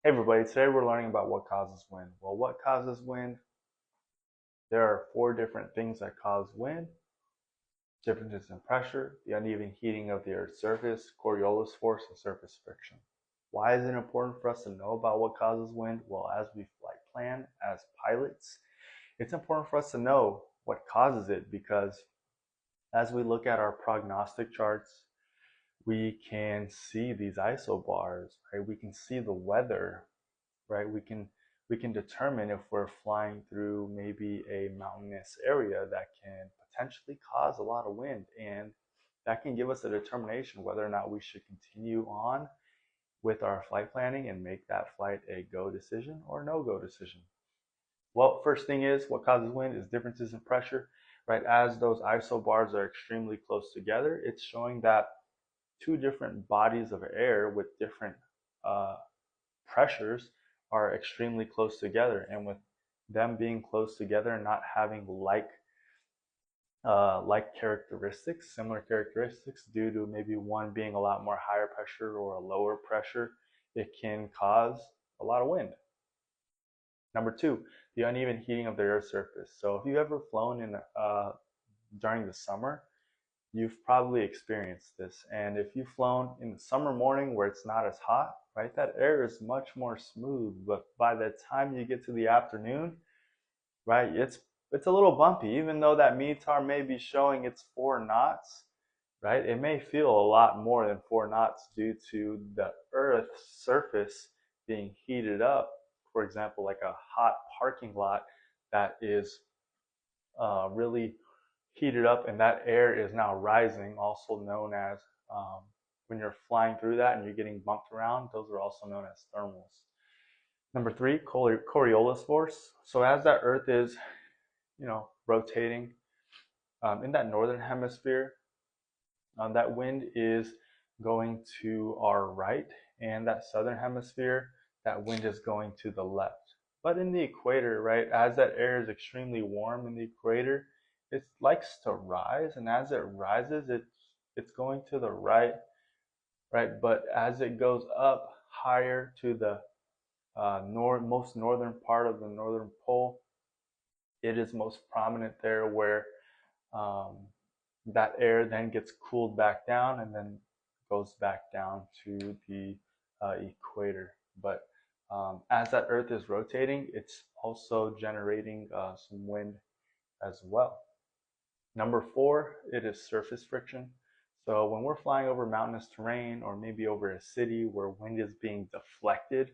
Hey everybody, today we're learning about what causes wind. Well, what causes wind? There are four different things that cause wind. Differences in pressure, the uneven heating of the Earth's surface, Coriolis force, and surface friction. Why is it important for us to know about what causes wind? Well, as we flight plan, as pilots, it's important for us to know what causes it because as we look at our prognostic charts, we can see these isobars, right? We can see the weather, right? We can determine if we're flying through maybe a mountainous area that can potentially cause a lot of wind, and that can give us a determination whether or not we should continue on with our flight planning and make that flight a go decision or no go decision. Well, first thing is what causes wind is differences in pressure, right? As those isobars are extremely close together, it's showing that two different bodies of air with different uh, pressures are extremely close together, and with them being close together and not having like characteristics, similar characteristics, due to maybe one being a lot more higher pressure or a lower pressure, it can cause a lot of wind. Number two, the uneven heating of the Earth's surface. So if you've ever flown in during the summer, you've probably experienced this. And if you've flown in the summer morning where it's not as hot, right, that air is much more smooth. But by the time you get to the afternoon, right, it's a little bumpy. Even though that METAR may be showing it's 4 knots, right, it may feel a lot more than 4 knots due to the Earth's surface being heated up. For example, like a hot parking lot that is really heated up, and that air is now rising, also known as when you're flying through that and you're getting bumped around, those are also known as thermals. Number three, Coriolis force. So as that Earth is, rotating in that northern hemisphere, that wind is going to our right, and that southern hemisphere, that wind is going to the left. But in the equator, right, as that air is extremely warm in the equator, it likes to rise, and as it rises, it's going to the right, right. But as it goes up higher to the most northern part of the northern pole, it is most prominent there where um, that air then gets cooled back down and then goes back down to the equator. But as that Earth is rotating, it's also generating some wind as well. Number four, it is surface friction. So when we're flying over mountainous terrain or maybe over a city where wind is being deflected